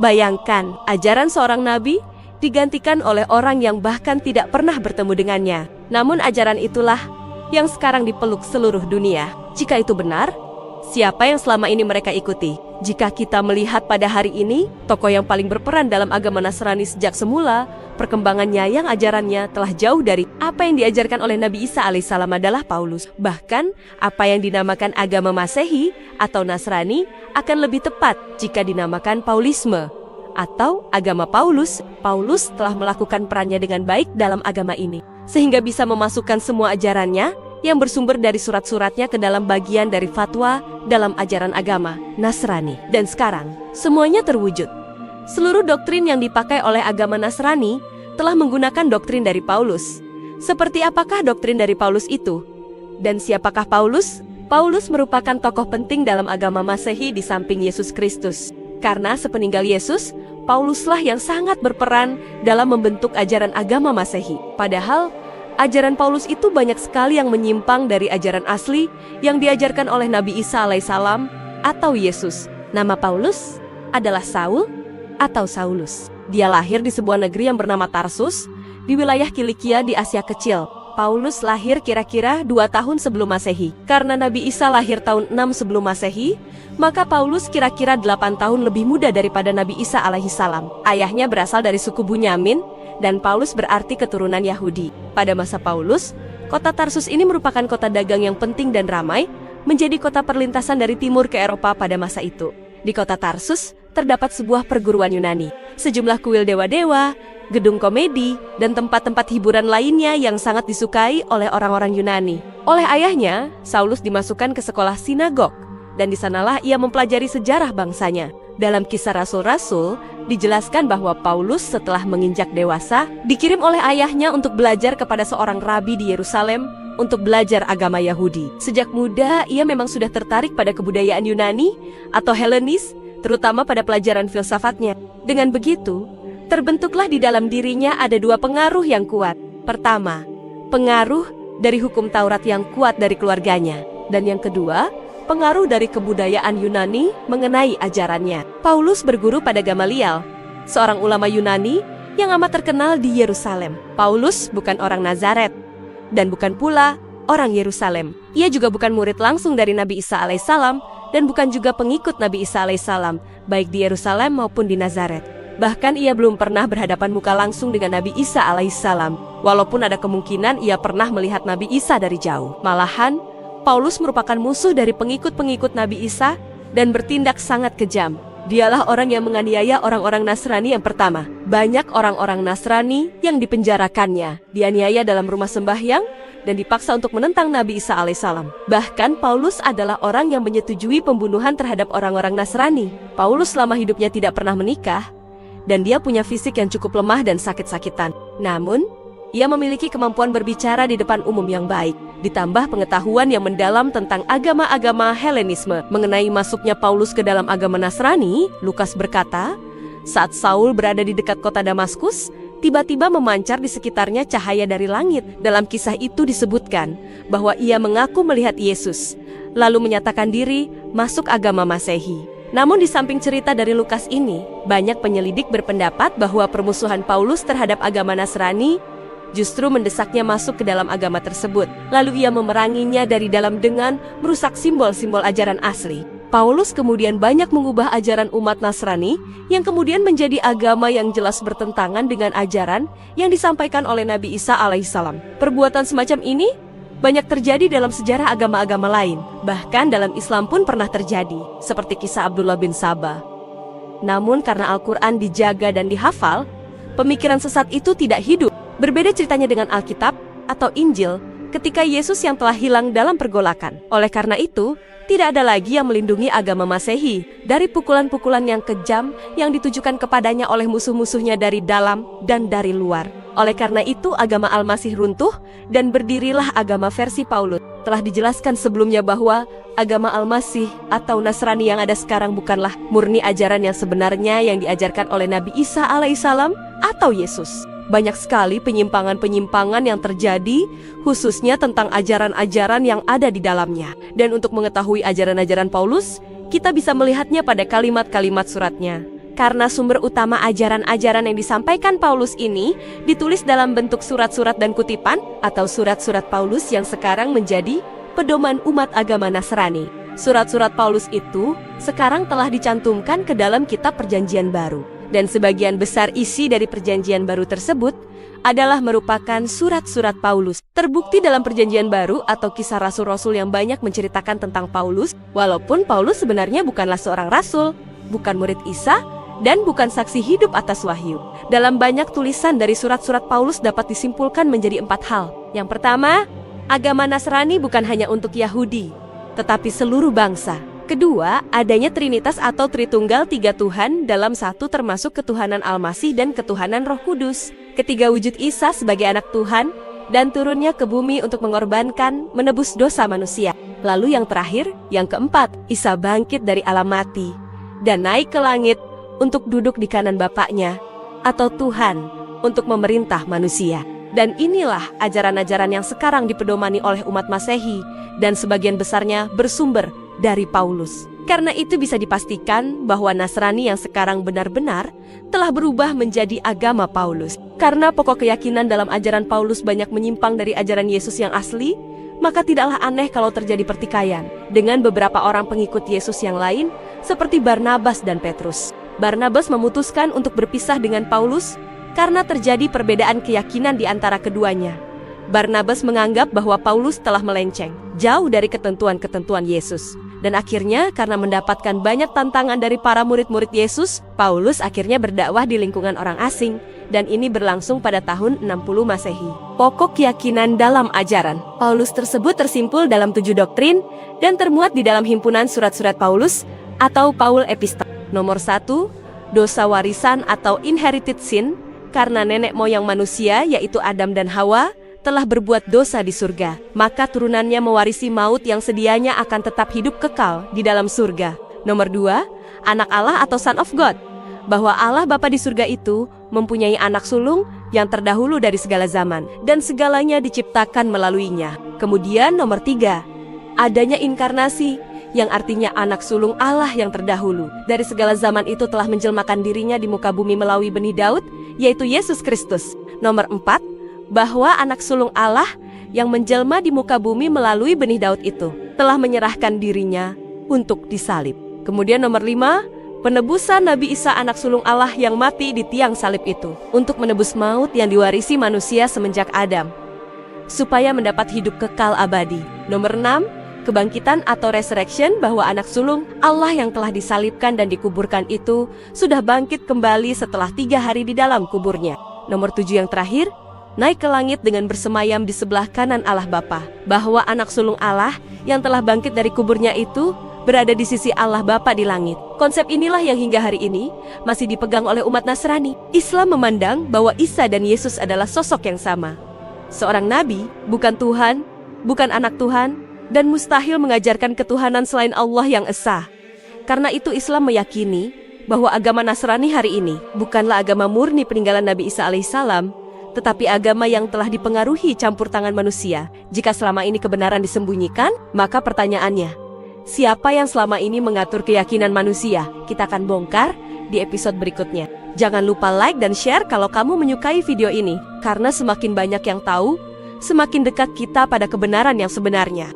Bayangkan, ajaran seorang nabi digantikan oleh orang yang bahkan tidak pernah bertemu dengannya. Namun ajaran itulah yang sekarang dipeluk seluruh dunia. Jika itu benar, siapa yang selama ini mereka ikuti? Jika kita melihat pada hari ini, tokoh yang paling berperan dalam agama Nasrani sejak semula, perkembangannya yang ajarannya telah jauh dari apa yang diajarkan oleh Nabi Isa alaihissalam adalah Paulus. Bahkan, apa yang dinamakan agama Masehi atau Nasrani akan lebih tepat jika dinamakan Paulisme atau agama Paulus. Paulus telah melakukan perannya dengan baik dalam agama ini, sehingga bisa memasukkan semua ajarannya yang bersumber dari surat-suratnya ke dalam bagian dari fatwa dalam ajaran agama Nasrani. Dan sekarang, semuanya terwujud. Seluruh doktrin yang dipakai oleh agama Nasrani telah menggunakan doktrin dari Paulus. Seperti apakah doktrin dari Paulus itu? Dan siapakah Paulus? Paulus merupakan tokoh penting dalam agama Masehi di samping Yesus Kristus. Karena sepeninggal Yesus, Pauluslah yang sangat berperan dalam membentuk ajaran agama Masehi. Padahal, ajaran Paulus itu banyak sekali yang menyimpang dari ajaran asli yang diajarkan oleh Nabi Isa alaihissalam atau Yesus. Nama Paulus adalah Saul atau Saulus. Dia lahir di sebuah negeri yang bernama Tarsus di wilayah Kilikia di Asia Kecil. Paulus lahir kira-kira 2 tahun sebelum Masehi. Karena Nabi Isa lahir tahun 6 sebelum Masehi, maka Paulus kira-kira 8 tahun lebih muda daripada Nabi Isa alaihissalam. Ayahnya berasal dari suku Bunyamin, dan Paulus berarti keturunan Yahudi. Pada masa Paulus, kota Tarsus ini merupakan kota dagang yang penting dan ramai, menjadi kota perlintasan dari timur ke Eropa pada masa itu. Di kota Tarsus, terdapat sebuah perguruan Yunani, sejumlah kuil dewa-dewa, gedung komedi, dan tempat-tempat hiburan lainnya yang sangat disukai oleh orang-orang Yunani. Oleh ayahnya, Saulus dimasukkan ke sekolah sinagog, dan di sanalah ia mempelajari sejarah bangsanya. Dalam Kisah Rasul-Rasul, dijelaskan bahwa Paulus setelah menginjak dewasa, dikirim oleh ayahnya untuk belajar kepada seorang rabi di Yerusalem untuk belajar agama Yahudi. Sejak muda, ia memang sudah tertarik pada kebudayaan Yunani atau Helenis, terutama pada pelajaran filsafatnya. Dengan begitu, terbentuklah di dalam dirinya ada 2 pengaruh yang kuat. Pertama, pengaruh dari hukum Taurat yang kuat dari keluarganya. Dan yang kedua, pengaruh dari kebudayaan Yunani mengenai ajarannya. Paulus berguru pada Gamaliel, seorang ulama Yunani yang amat terkenal di Yerusalem. Paulus bukan orang Nazaret, dan bukan pula orang Yerusalem. Ia juga bukan murid langsung dari Nabi Isa alaihissalam, dan bukan juga pengikut Nabi Isa alaihissalam, baik di Yerusalem maupun di Nazaret. Bahkan ia belum pernah berhadapan muka langsung dengan Nabi Isa alaihissalam, walaupun ada kemungkinan ia pernah melihat Nabi Isa dari jauh. Malahan, Paulus merupakan musuh dari pengikut-pengikut Nabi Isa dan bertindak sangat kejam. Dialah orang yang menganiaya orang-orang Nasrani yang pertama. Banyak orang-orang Nasrani yang dipenjarakannya, dianiaya dalam rumah sembahyang, dan dipaksa untuk menentang Nabi Isa alaihissalam. Bahkan Paulus adalah orang yang menyetujui pembunuhan terhadap orang-orang Nasrani. Paulus selama hidupnya tidak pernah menikah, dan dia punya fisik yang cukup lemah dan sakit-sakitan. Namun, ia memiliki kemampuan berbicara di depan umum yang baik, ditambah pengetahuan yang mendalam tentang agama-agama Helenisme. Mengenai masuknya Paulus ke dalam agama Nasrani, Lukas berkata, saat Saul berada di dekat kota Damaskus, tiba-tiba memancar di sekitarnya cahaya dari langit. Dalam kisah itu disebutkan bahwa ia mengaku melihat Yesus, lalu menyatakan diri masuk agama Masehi. Namun di samping cerita dari Lukas ini, banyak penyelidik berpendapat bahwa permusuhan Paulus terhadap agama Nasrani justru mendesaknya masuk ke dalam agama tersebut. Lalu ia memeranginya dari dalam dengan merusak simbol-simbol ajaran asli. Paulus kemudian banyak mengubah ajaran umat Nasrani yang kemudian menjadi agama yang jelas bertentangan dengan ajaran yang disampaikan oleh Nabi Isa alaihissalam. Perbuatan semacam ini banyak terjadi dalam sejarah agama-agama lain. Bahkan dalam Islam pun pernah terjadi, seperti kisah Abdullah bin Sabah. Namun karena Al-Quran dijaga dan dihafal, pemikiran sesat itu tidak hidup. Berbeda ceritanya dengan Alkitab atau Injil ketika Yesus yang telah hilang dalam pergolakan. Oleh karena itu, tidak ada lagi yang melindungi agama Masehi dari pukulan-pukulan yang kejam yang ditujukan kepadanya oleh musuh-musuhnya dari dalam dan dari luar. Oleh karena itu, agama Al-Masih runtuh dan berdirilah agama versi Paulus. Telah dijelaskan sebelumnya bahwa agama Al-Masih atau Nasrani yang ada sekarang bukanlah murni ajaran yang sebenarnya yang diajarkan oleh Nabi Isa alaihissalam atau Yesus. Banyak sekali penyimpangan-penyimpangan yang terjadi, khususnya tentang ajaran-ajaran yang ada di dalamnya. Dan untuk mengetahui ajaran-ajaran Paulus, kita bisa melihatnya pada kalimat-kalimat suratnya. Karena sumber utama ajaran-ajaran yang disampaikan Paulus ini ditulis dalam bentuk surat-surat dan kutipan atau surat-surat Paulus yang sekarang menjadi pedoman umat agama Nasrani. Surat-surat Paulus itu sekarang telah dicantumkan ke dalam kitab Perjanjian Baru. Dan sebagian besar isi dari Perjanjian Baru tersebut adalah merupakan surat-surat Paulus. Terbukti dalam Perjanjian Baru atau kisah rasul-rasul yang banyak menceritakan tentang Paulus, walaupun Paulus sebenarnya bukanlah seorang rasul, bukan murid Isa, dan bukan saksi hidup atas wahyu. Dalam banyak tulisan dari surat-surat Paulus dapat disimpulkan menjadi 4 hal. Yang pertama, agama Nasrani bukan hanya untuk Yahudi, tetapi seluruh bangsa. Kedua, adanya Trinitas atau Tritunggal 3 Tuhan dalam satu termasuk ketuhanan Al-Masih dan ketuhanan Roh Kudus. Ketiga, wujud Isa sebagai anak Tuhan dan turunnya ke bumi untuk mengorbankan, menebus dosa manusia. Lalu yang terakhir, yang keempat, Isa bangkit dari alam mati dan naik ke langit untuk duduk di kanan Bapaknya atau Tuhan untuk memerintah manusia. Dan inilah ajaran-ajaran yang sekarang dipedomani oleh umat Masehi dan sebagian besarnya bersumber dari Paulus. Karena itu bisa dipastikan bahwa Nasrani yang sekarang benar-benar telah berubah menjadi agama Paulus. Karena pokok keyakinan dalam ajaran Paulus banyak menyimpang dari ajaran Yesus yang asli, maka tidaklah aneh kalau terjadi pertikaian dengan beberapa orang pengikut Yesus yang lain seperti Barnabas dan Petrus. Barnabas memutuskan untuk berpisah dengan Paulus karena terjadi perbedaan keyakinan di antara keduanya. Barnabas menganggap bahwa Paulus telah melenceng jauh dari ketentuan-ketentuan Yesus. Dan akhirnya karena mendapatkan banyak tantangan dari para murid-murid Yesus, Paulus akhirnya berdakwah di lingkungan orang asing. Dan ini berlangsung pada tahun 60 Masehi. Pokok keyakinan dalam ajaran Paulus tersebut tersimpul dalam 7 doktrin dan termuat di dalam himpunan surat-surat Paulus atau Paul Epistle. Nomor 1, dosa warisan atau inherited sin, karena nenek moyang manusia yaitu Adam dan Hawa telah berbuat dosa di surga, maka turunannya mewarisi maut yang sedianya akan tetap hidup kekal di dalam surga. Nomor 2, anak Allah atau Son of God, bahwa Allah Bapa di surga itu mempunyai anak sulung yang terdahulu dari segala zaman, dan segalanya diciptakan melaluinya. Kemudian nomor 3, adanya inkarnasi, yang artinya anak sulung Allah yang terdahulu dari segala zaman itu telah menjelmakan dirinya di muka bumi melalui benih Daud, yaitu Yesus Kristus. Nomor 4, bahwa anak sulung Allah yang menjelma di muka bumi melalui benih Daud itu telah menyerahkan dirinya untuk disalib. Kemudian nomor 5, penebusan Nabi Isa anak sulung Allah yang mati di tiang salib itu untuk menebus maut yang diwarisi manusia semenjak Adam, supaya mendapat hidup kekal abadi. Nomor 6, kebangkitan atau resurrection, bahwa anak sulung Allah yang telah disalibkan dan dikuburkan itu sudah bangkit kembali setelah 3 hari di dalam kuburnya. Nomor 7 yang terakhir, naik ke langit dengan bersemayam di sebelah kanan Allah Bapa, bahwa anak sulung Allah yang telah bangkit dari kuburnya itu berada di sisi Allah Bapa di langit. Konsep inilah yang hingga hari ini masih dipegang oleh umat Nasrani. Islam memandang bahwa Isa dan Yesus adalah sosok yang sama. Seorang nabi, bukan Tuhan, bukan anak Tuhan, dan mustahil mengajarkan ketuhanan selain Allah yang esa. Karena itu Islam meyakini bahwa agama Nasrani hari ini bukanlah agama murni peninggalan Nabi Isa alaihissalam, tetapi agama yang telah dipengaruhi campur tangan manusia. Jika selama ini kebenaran disembunyikan, maka pertanyaannya, siapa yang selama ini mengatur keyakinan manusia? Kita akan bongkar di episode berikutnya. Jangan lupa like dan share kalau kamu menyukai video ini, karena semakin banyak yang tahu, semakin dekat kita pada kebenaran yang sebenarnya.